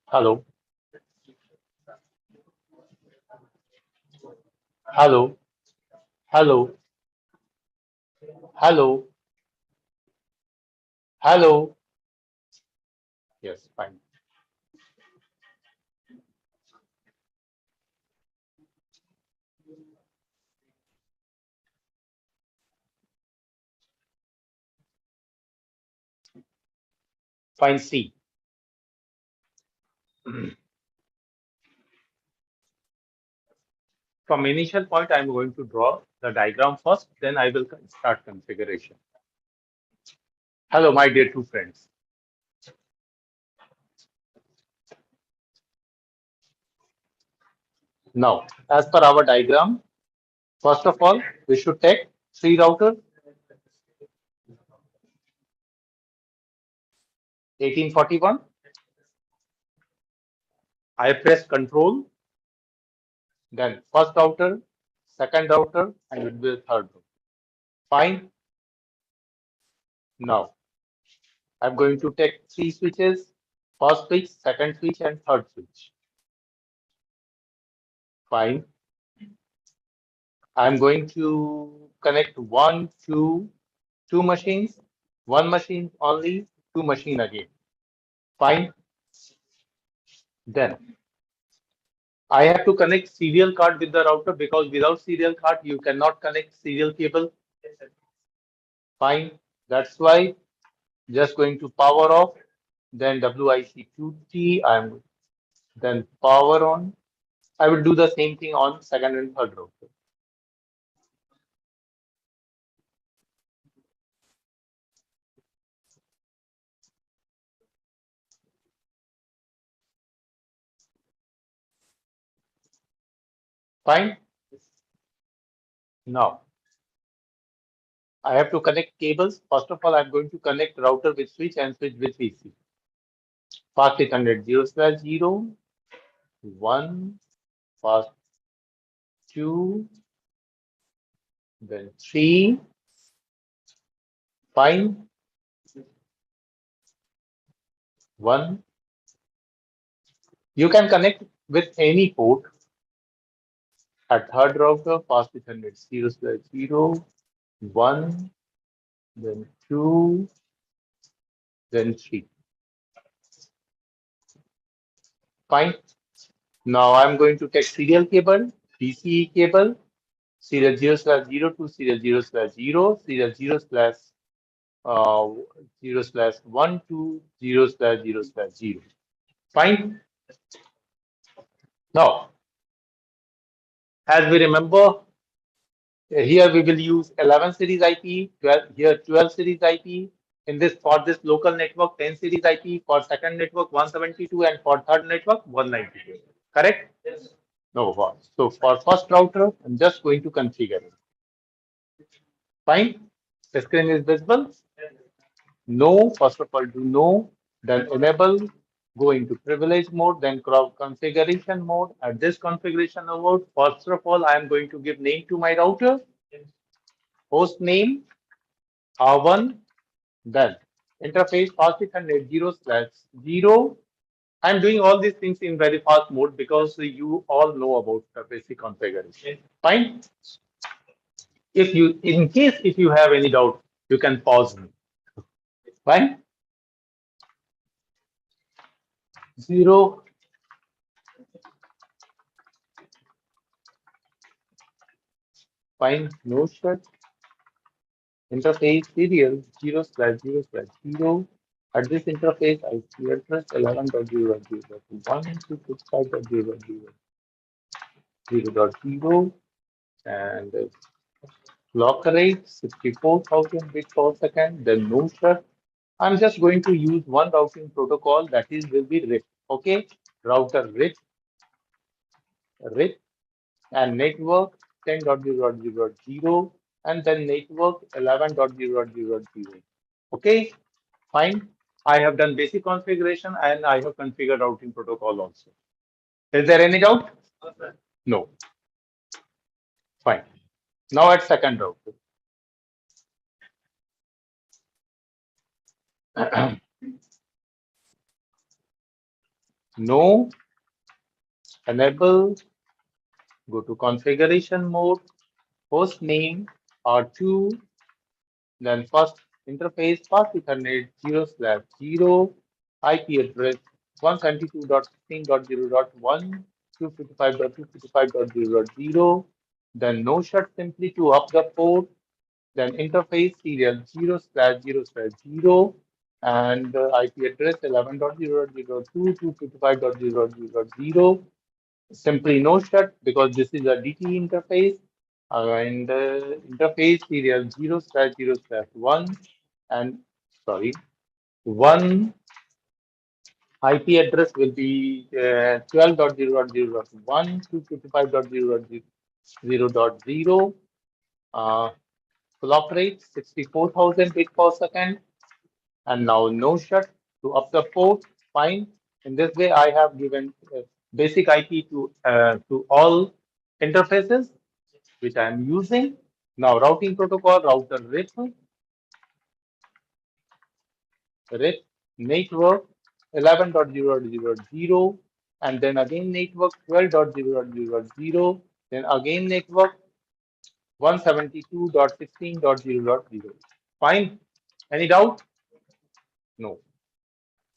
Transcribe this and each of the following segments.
Hello. Hello. Hello. Hello. Hello. Yes, fine. Fine, C. From initial point, I'm going to draw the diagram first, then I will start configuration. Hello, my dear two friends. Now, as per our diagram, first of all, we should take 3 routers, 1841. I press control, then first router, second router, and it will be the third router. Fine. Now, I'm going to take 3 switches, first switch, second switch, and third switch. Fine. I'm going to connect two machines, one machine only, two machine again. Fine. Then I have to connect serial card with the router because without serial card, you cannot connect serial cable. Fine. That's why just going to power off, then WIC2T, then power on. I will do the same thing on second and third router. Fine. Now, I have to connect cables. First of all, I'm going to connect router with switch and switch with PC. Fast 800 0/0, 1, fast 2, then 3. Fine. 1. You can connect with any port. At third router, fast 800 0/0, 1, then 2, then 3. Fine. Now I'm going to take serial cable, BCE cable, serial 0/0 to serial 0/0, serial 0/1 to 0/0/0. Fine. Now, as we remember, here we will use 11 series IP, 12 series IP. In this, for this local network, 10 series IP, for second network 172, and for third network 192. Correct? Yes. No. So for first router, I'm just going to configure it. Fine. The screen is visible. No. First of all, do no. Then enable. Go into privilege mode. Then configuration mode. At this configuration mode, first of all, I am going to give name to my router. Host name R1. Then interface fast 800 0/0. I'm doing all these things in very fast mode because you all know about the basic configuration. Fine. In case if you have any doubt, you can pause me. Fine. 0. Fine. No shut. Interface serial 0/0/0. At this interface, IP address 11.0.0.1.265.0.0 and clock rate 64,000 bits per second. Then no shut. I'm just going to use one routing protocol that will be RIP. Okay, router RIP, and network 10.0.0.0 and then network 11.0.0.0. Okay, fine. I have done basic configuration and I have configured routing protocol also. Is there any doubt? No. Fine. Now at second router. No, enable, go to configuration mode, host name R2, then first interface path Ethernet 0/0, IP address 172.16.0.1, 255.255.0.0, then no shut simply to up the port, then interface serial 0/0/0, and IP address 11.0.0.2, 255.0.0.0, simply no shut because this is a DT interface, and interface serial 0/0/1, and sorry, one IP address will be 12.0.0.1, 255.0.0.0, clock rate 64,000 bit per second, and now no shut to up the port. Fine. In this way, I have given basic IP to all interfaces which I am using. Now routing protocol, router RIP network 11.0.0.0, and then again network 12.0.0.0, then again network 172.16.0.0. Fine. Any doubt? No.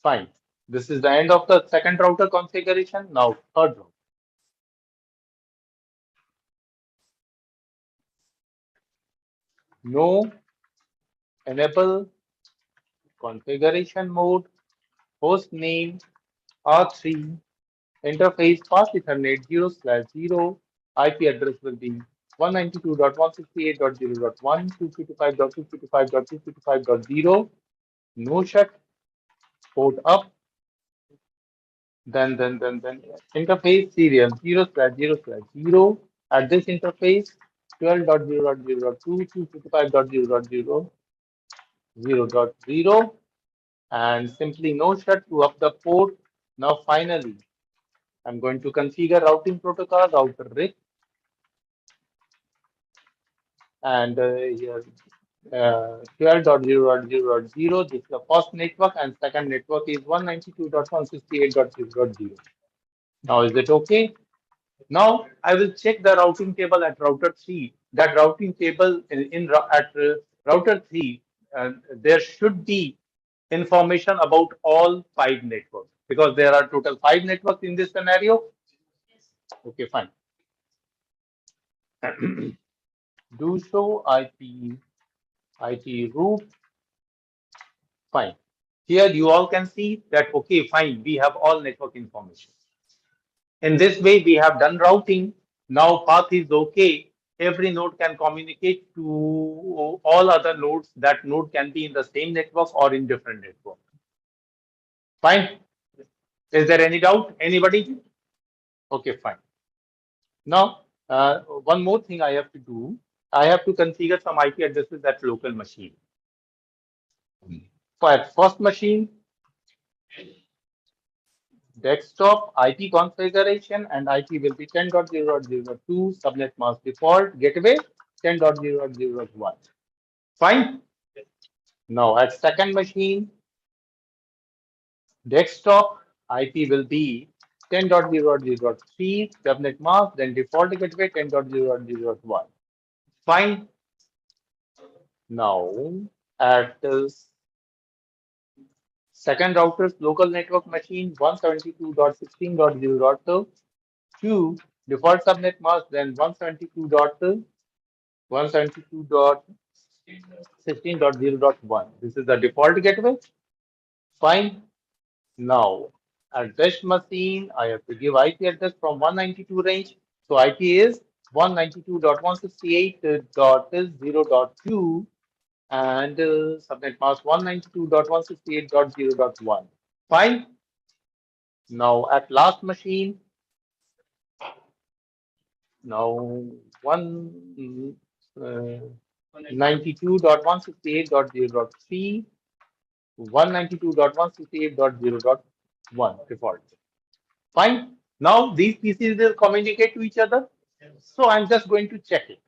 Fine. This is the end of the second router configuration. Now third router. No, enable, configuration mode, host name R3, interface fast Ethernet 0/0, IP address will be 192.168.0.1, 255.255.255.0, no shut, port up, then interface serial 0/0/0. At this interface, 12.0.0.2, 255.0.0.0.0, and simply no shut to up the port. Now finally, I'm going to configure routing protocol, router RIP, and here 12.0.0.0. This is the first network, and second network is 192.168.0.0. Now is it okay? Now I will check the routing table at router 3. That routing table at router 3, there should be information about all 5 networks because there are total 5 networks in this scenario. Okay, fine. Do show IT root. Fine. Here you all can see that, okay, fine, we have all network information. In this way, we have done routing. Now path is okay. Every node can communicate to all other nodes. That node can be in the same network or in different network. Fine. Is there any doubt? Anybody? Okay, fine. Now, one more thing I have to do. I have to configure some IP addresses at local machine. For first machine, desktop IP configuration and IP will be 10.0.0.2, subnet mask default, gateway 10.0.0.1. Fine. Now at second machine, desktop IP will be 10.0.0.3, subnet mask, then default gateway 10.0.0.1. Fine. Now at second router's local network machine 172.16.0.2, default subnet mask, then 172.16.0.1. This is the default gateway. Fine. Now, at this machine, I have to give IP address from 192 range. So IP is 192.168.0.2 and subnet mask 192.168.0.1. Fine. Now at last machine, now 192.168.0.3, 192.168.0.1 default. Fine. Now these PCs will communicate to each other. So I'm just going to check it.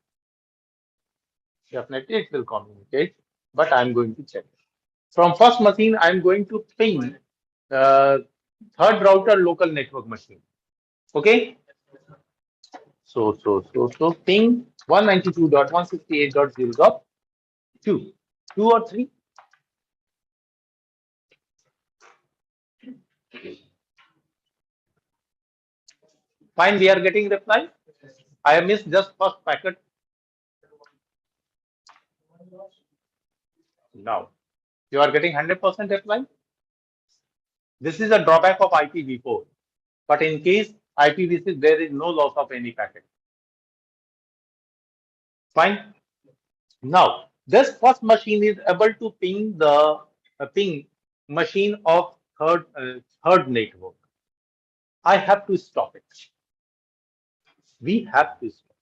Definitely it will communicate, but I'm going to check it. From first machine, I'm going to ping third router local network machine. Okay. So ping 192.168.0.2. 2 or 3? Fine, we are getting reply. I have missed just first packet. Now, you are getting 100% reply. This is a drawback of IPv4. But in case IPv6, there is no loss of any packet. Fine. Now, this first machine is able to ping the ping machine of third network. I have to stop it. We have to stop.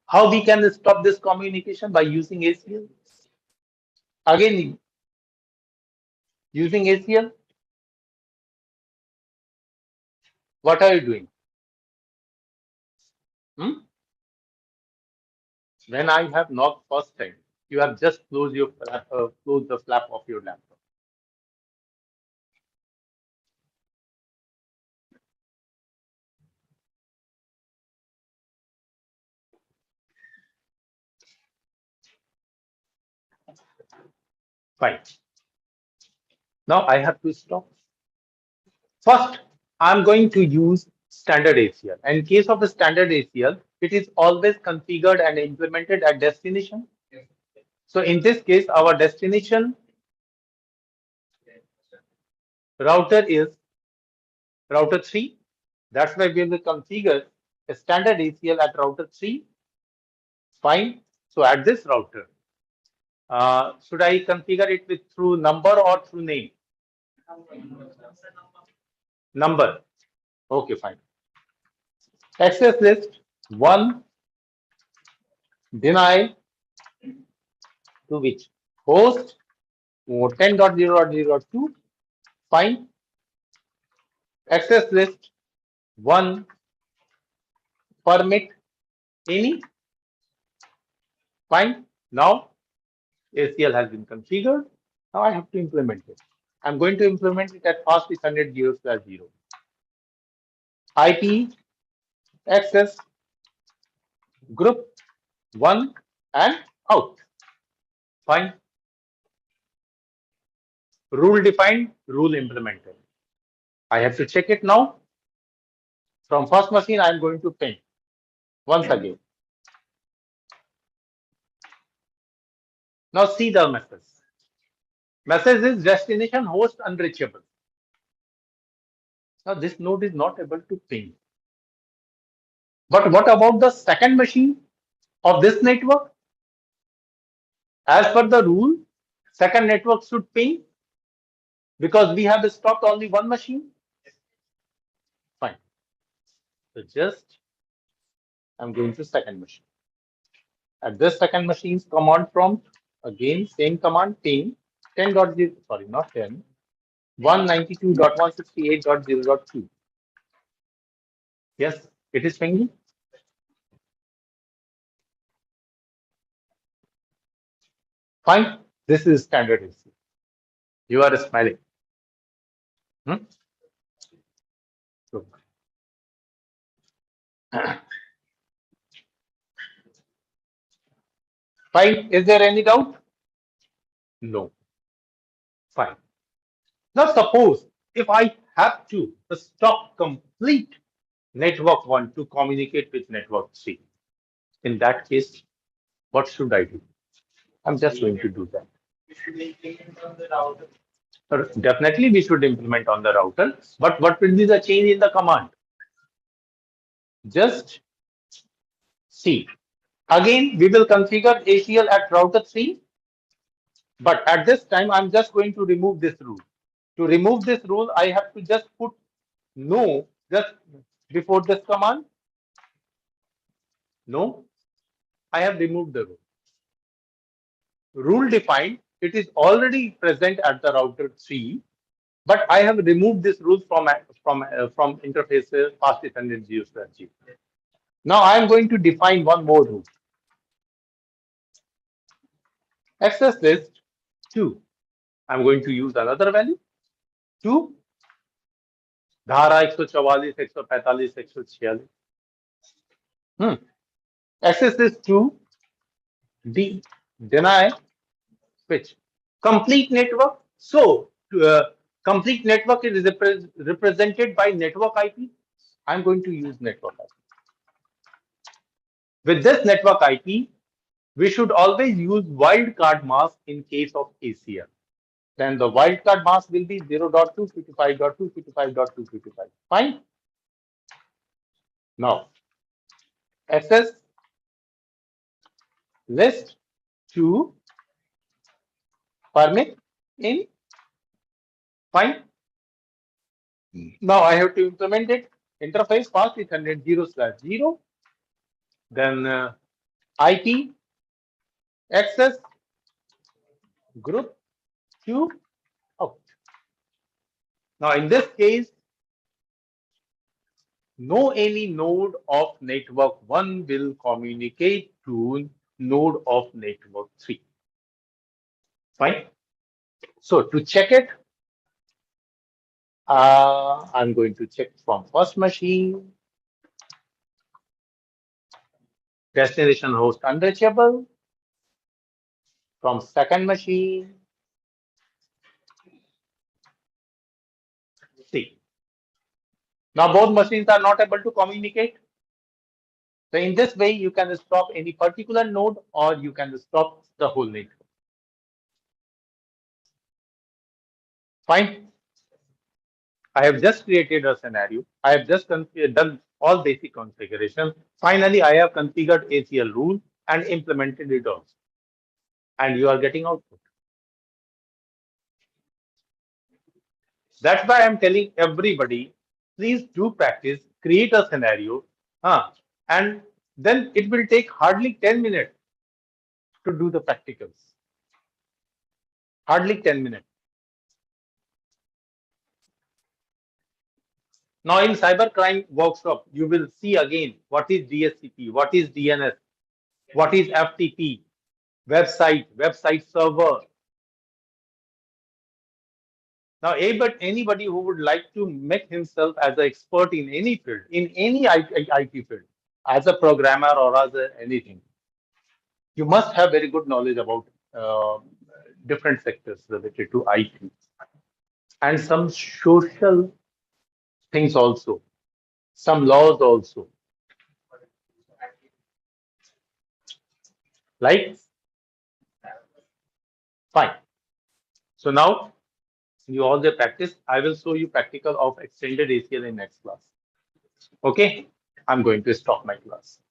How we can stop this communication? By using ACL. Again, using ACL. What are you doing? When I have knocked first time, you have just closed your close the flap of your laptop. Fine. Now I have to stop. First, I'm going to use standard ACL. In case of a standard ACL, it is always configured and implemented at destination. So in this case, our destination router is router 3. That's why we will configure a standard ACL at router 3. Fine. So at this router, should I configure it with through number or through name? Number. Okay, fine. Access list 1 deny to which? Host 10.0.0.2. Fine. Access list 1 permit any. Fine. Now ACL has been configured. Now I have to implement it. I'm going to implement it at fast 600/0/0. IP access group 1 and out. Fine. Rule defined, rule implemented. I have to check it now. From first machine, I'm going to ping once again. Now see the message. Message is destination host unreachable. Now this node is not able to ping. But what about the second machine of this network? As per the rule, second network should ping because we have stopped only one machine. Fine. So just I'm going to second machine. At this second machine's command prompt, again same command ping 10.0, sorry, not 10, 192.168.0.2. Yes, it is pinging. Fine. This is standard AC. You are smiling. So, fine. Is there any doubt? No. Fine. Now suppose if I have to stop complete network 1 to communicate with network 3, in that case, what should I do? I'm just going to do that. Definitely we should implement on the router, but what will be the change in the command? Just see. Again, we will configure ACL at router 3, but at this time, I'm just going to remove this rule. To remove this rule, I have to just put no just before this command. No, I have removed the rule. Rule defined, it is already present at the router 3, But I have removed this rule from interface past attended 0/0. Now I am going to define one more rule. Access list 2. I'm going to use another value 2. धारा 144, 145, 146. Access list 2. Deny which complete network. So complete network is represented by network IP. I'm going to use network IP. With this network IP, we should always use wildcard mask in case of ACL. Then the wildcard mask will be 0.255.255.255. Fine. Now, access list to permit in. Fine. Now I have to implement it. Interface past 800 0/0. Then IP access group to out. Now in this case, no any node of network 1 will communicate to node of network 3. Fine. So to check it, I'm going to check from first machine, destination host unreachable, from second machine, C. Now both machines are not able to communicate. So in this way, you can stop any particular node or you can stop the whole network. Fine. I have just created a scenario. I have just done all basic configuration. Finally, I have configured ACL rule and implemented it also. And you are getting output. That's why I'm telling everybody, please do practice, create a scenario, and then it will take hardly 10 minutes to do the practicals. Hardly 10 minutes. Now in cybercrime workshop, you will see again what is DSCP, what is DNS, what is FTP, website server. Now, anybody who would like to make himself as an expert in any field, in any IT field, as a programmer or as anything, you must have very good knowledge about different sectors related to IT and some social things also, some laws also. Like, fine. So now you all the practice. I will show you practical of extended ACL in next class. Okay, I'm going to stop my class.